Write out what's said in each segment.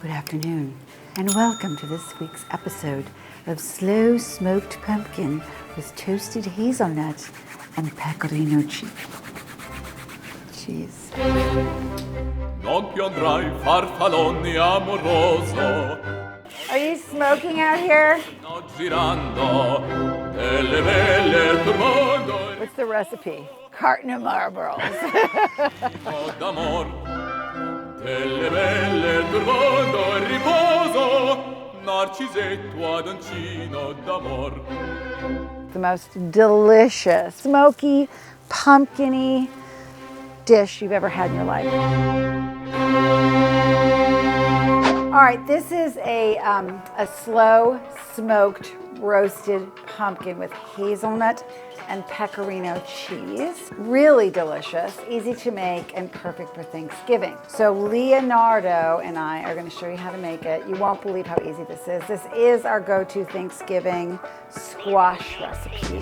Good afternoon, and welcome to this week's episode of Slow Smoked Pumpkin with toasted hazelnut and pecorino cheese. Non più andrai farfalloni amoroso. Are you smoking out here? No girando delle belle turbando. What's the recipe? Carton of Marlboros. Oh d'amor delle belle turbando e riposo. Narcisetto adoncino d'amor. The most delicious, smoky, pumpkin-y dish you've ever had in your life. All right, this is a slow smoked roasted pumpkin with hazelnut and pecorino cheese. Really delicious, easy to make, and perfect for Thanksgiving. So Leonardo and I are gonna show you how to make it. You won't believe how easy this is. This is our go-to Thanksgiving squash recipe.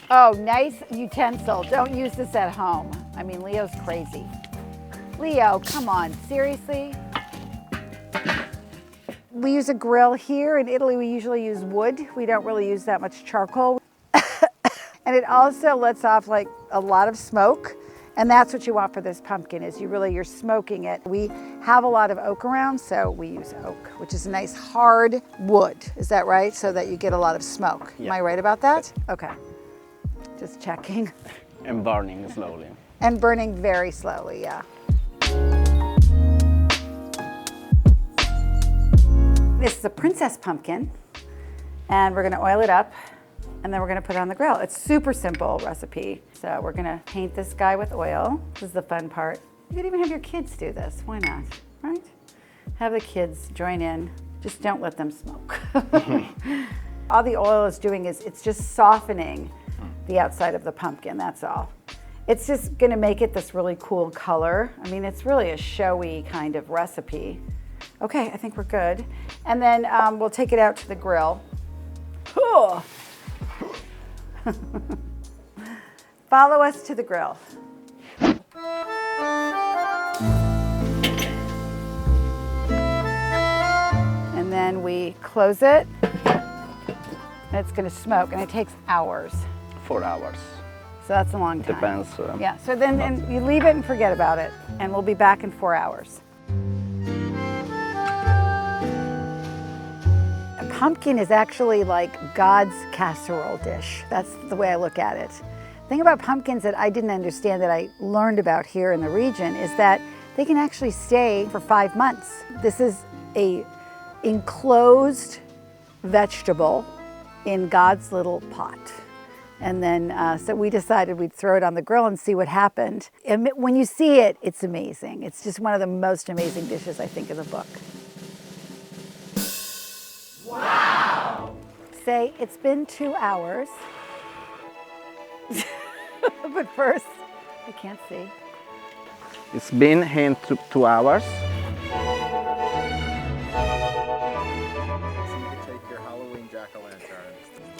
Oh, nice utensil. Don't use this at home. I mean, Leo's crazy. Leo, come on, seriously? We use a grill here. In Italy, we usually use wood. We don't really use that much charcoal. And it also lets off like a lot of smoke. And that's what you want for this pumpkin is you're smoking it. We have a lot of oak around, so we use oak, which is a nice hard wood. Is that right? So that you get a lot of smoke. Yeah. Am I right about that? Okay. Just checking. And burning slowly. And burning very slowly, yeah. This is a princess pumpkin, and we're gonna oil it up, and then we're gonna put it on the grill. It's super simple recipe. So we're gonna paint this guy with oil. This is the fun part. You could even have your kids do this. Why not, right? Have the kids join in. Just don't let them smoke. All the oil is doing is it's just softening the outside of the pumpkin, that's all. It's just gonna make it this really cool color. I mean, it's really a showy kind of recipe. Okay, I think we're good. And then we'll take it out to the grill. Follow us to the grill. And then we close it, and it's gonna smoke, and it takes hours. 4 hours. So that's a long time. Depends. Yeah, so then you leave it and forget about it, and we'll be back in 4 hours. A pumpkin is actually like God's casserole dish. That's the way I look at it. The thing about pumpkins that I didn't understand that I learned about here in the region is that they can actually stay for 5 months. This is a enclosed vegetable in God's little pot. And then, so we decided we'd throw it on the grill and see what happened. And when you see it, it's amazing. It's just one of the most amazing dishes, I think, in the book. Wow! Say, it's been 2 hours. But first, I can't see. It's been in 2 hours.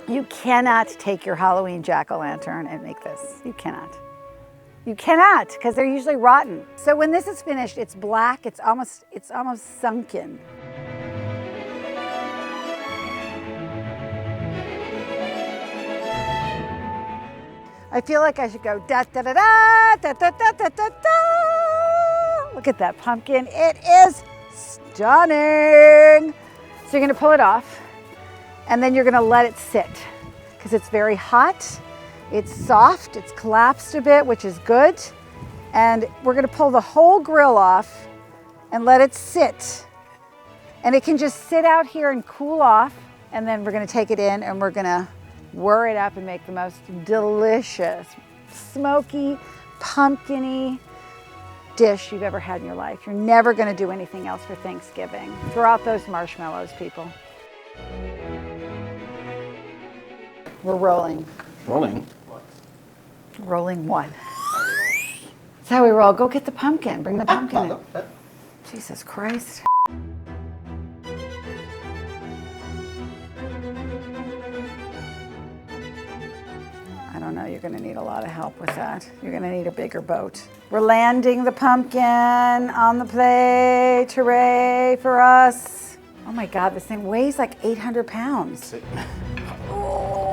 You cannot take your Halloween jack-o'-lantern and make this. You cannot. You cannot, because they're usually rotten. So when this is finished, it's black, it's almost sunken. I feel like I should go da-da-da-da, da-da-da-da-da-da. Look at that pumpkin, it is stunning. So you're gonna pull it off, and then you're gonna let it sit because it's very hot, it's soft, it's collapsed a bit, which is good. And we're gonna pull the whole grill off and let it sit. And it can just sit out here and cool off, and then we're gonna take it in and we're gonna whir it up and make the most delicious, smoky, pumpkin-y dish you've ever had in your life. You're never gonna do anything else for Thanksgiving. Throw out those marshmallows, people. We're rolling. Rolling? Rolling what? That's how we roll. Go get the pumpkin. Bring the pumpkin in. Jesus Christ. I don't know, you're gonna need a lot of help with that. You're gonna need a bigger boat. We're landing the pumpkin on the plate. Hooray for us. Oh my God, this thing weighs like 800 pounds. Oh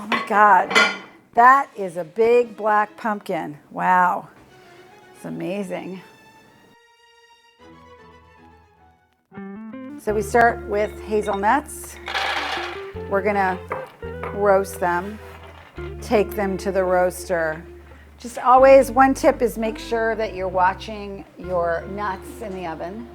my God. That is a big black pumpkin. Wow. It's amazing. So we start with hazelnuts. We're gonna roast them, take them to the roaster. Just always, one tip is make sure that you're watching your nuts in the oven,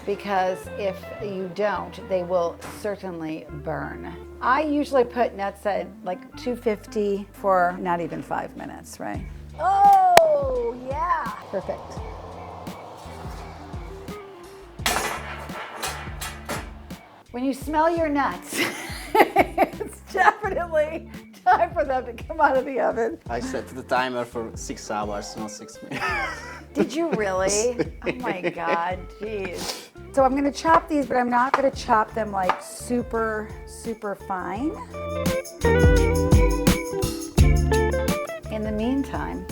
because if you don't, they will certainly burn. I usually put nuts at like 250 for not even 5 minutes, right? Oh, yeah. Perfect. When you smell your nuts, it's definitely time for them to come out of the oven. I set the timer for 6 hours, not 6 minutes. Did you really? Oh my God, jeez. So I'm gonna chop these, but I'm not gonna chop them like super, super fine. In the meantime,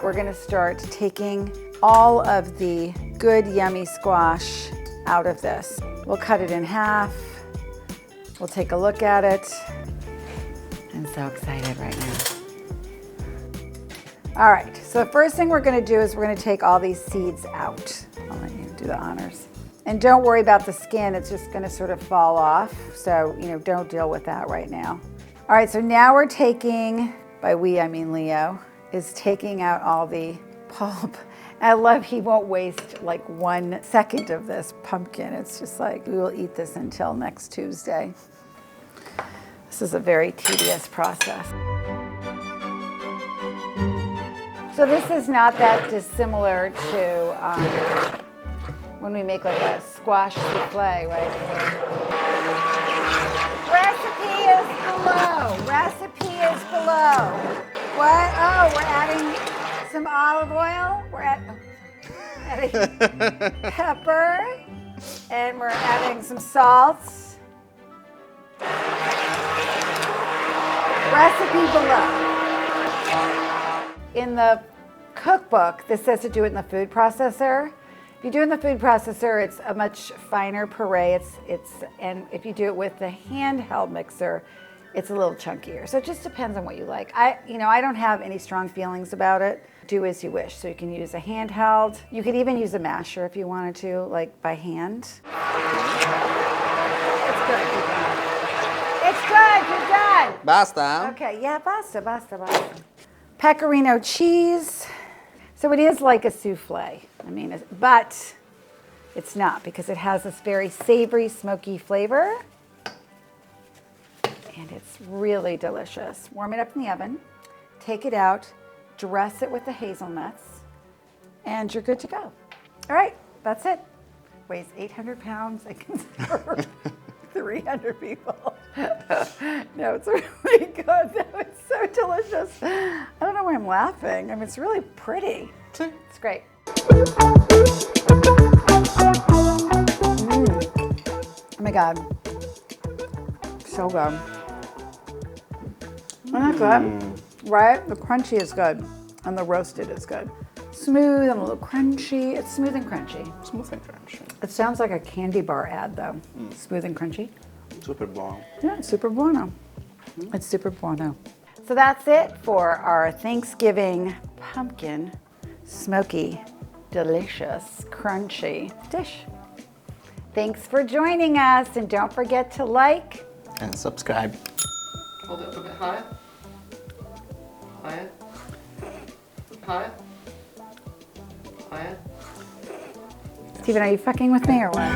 we're gonna start taking all of the good, yummy squash out of this. We'll cut it in half. We'll take a look at it. I'm so excited right now. All right, so the first thing we're gonna do is we're gonna take all these seeds out. I'll let you do the honors. And don't worry about the skin, it's just gonna sort of fall off. So, don't deal with that right now. All right, so now we're taking, by we I mean Leo, is taking out all the pulp. I love he won't waste like 1 second of this pumpkin. It's just like, we will eat this until next Tuesday. This is a very tedious process. So this is not that dissimilar to when we make like a squash souffle, right? Recipe is below. Recipe is below. What? Oh, we're adding some olive oil. We're adding pepper, and we're adding some salt. Recipe below. In the cookbook, this says to do it in the food processor. If you do it in the food processor, it's a much finer puree. And if you do it with the handheld mixer, it's a little chunkier. So it just depends on what you like. I don't have any strong feelings about it. Do as you wish. So you can use a handheld. You could even use a masher if you wanted to, like by hand. It's good. It's good. You're done. Basta. Okay. Yeah. Basta. Pecorino cheese. So it is like a souffle. But it's not, because it has this very savory, smoky flavor. And it's really delicious. Warm it up in the oven, take it out, dress it with the hazelnuts, and you're good to go. All right, that's it. Weighs 800 pounds. I can serve 300 people. No, it's really good. No, it's so delicious. I don't know why I'm laughing. It's really pretty. It's great. Oh my God. So good. Isn't that good? Right? The crunchy is good, and the roasted is good. Smooth and a little crunchy. It's smooth and crunchy. Smooth and crunchy. It sounds like a candy bar ad, though. Smooth and crunchy. Super buono. Yeah, it's super buono. It's super buono. So that's it for our Thanksgiving pumpkin, smoky, delicious, crunchy dish. Thanks for joining us, and don't forget to like And subscribe. Hold it a bit higher. Higher. Higher. Higher. Steven, are you fucking with me or what?